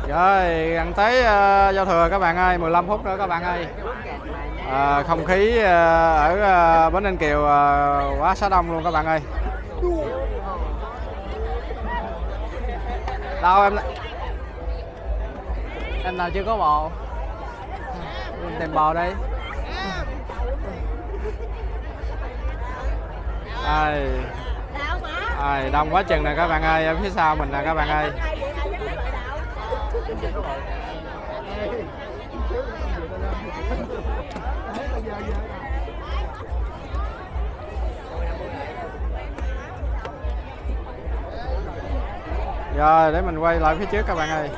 Rồi gần tới giao thừa các bạn ơi, 15 phút nữa các bạn ơi. Không khí ở bến Ninh Kiều quá xá đông luôn các bạn ơi. Đâu em nào chưa có bò tìm bò đây. Đông quá chừng nè các bạn ơi, ở phía sau mình nè các bạn ơi. Rồi để mình quay lại phía trước các bạn ơi.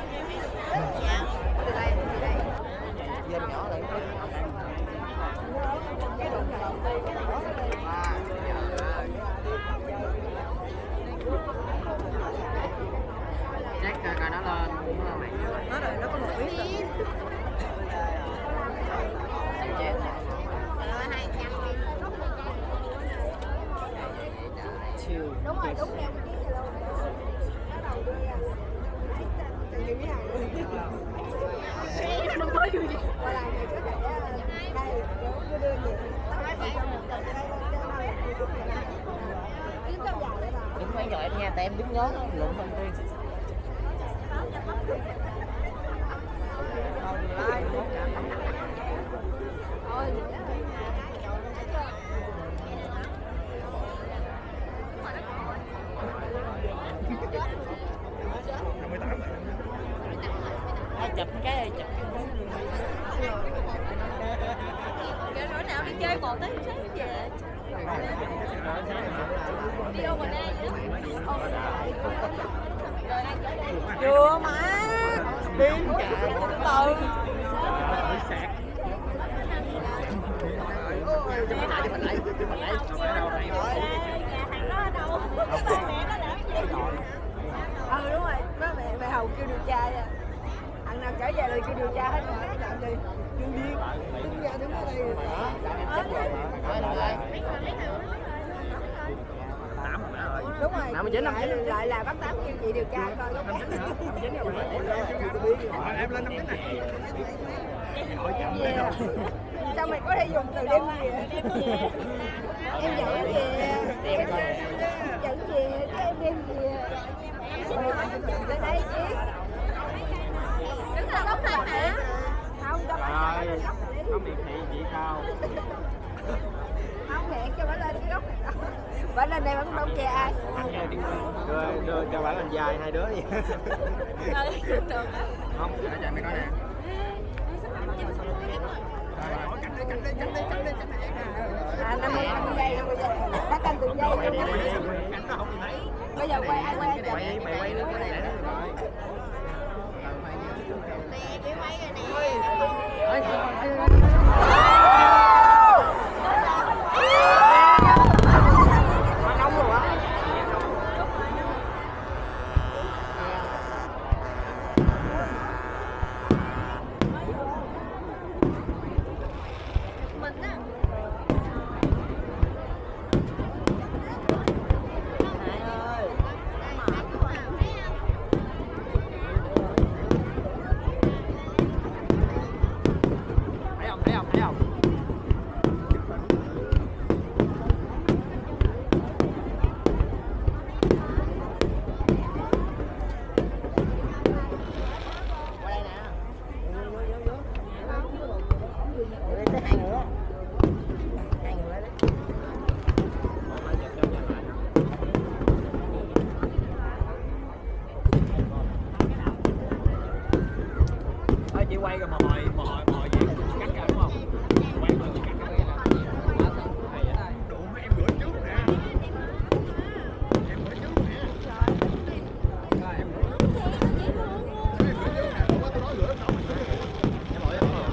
Đứng mấy giờ em nghe tại em đứng nhớ lộn thông tin. Chụp cái chụp bữa nào đi chơi một tới sáng mới về. Đi đâu mà đây chưa mà đi từ từ. Đúng rồi, mẹ Hầu kêu điều tra nha. Thằng nào trở về là kêu điều tra hết rồi, làm gì? Đương điên. Đứng ra đứng ở đây rồi. Đúng rồi. Lại là bắt 8 kêu chị điều tra coi. Em lên 5 cái này. Sao mày có thể dùng từ đêm về? Em dẫn về. Dẫn về chứ em đem về. Lên đây chị. Đứng là góc này hả? Không, góc này. Không miệt thị chị cao. Không hẹn cho bà lên cái góc này đâu. Bà lên đây vẫn đâu chè ai. Đưa cho bà lên dài hai đứa vậy. Không, để cho mày coi nè. À, 50 giây. Bắt canh từng giây. Bây giờ quay ai quay chụp. Mày quay lên cái này để nó rồi. Nè, chị quay rồi nè. Quay rồi mồi gì cắt ra đúng không? Quay rồi cắt ra là đủ em rửa trước nè. Em rửa trước nè. Rồi em rửa. Em rửa trước nè, không có tôi nói rửa đâu mà rửa. Em lỗi em lỗi.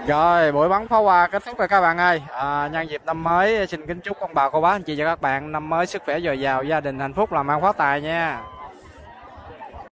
Rồi buổi bắn pháo hoa kết thúc rồi các bạn ơi. Nhân dịp năm mới xin kính chúc ông bà cô bác anh chị và các bạn năm mới sức khỏe dồi dào, gia đình hạnh phúc, làm ăn phát tài nha.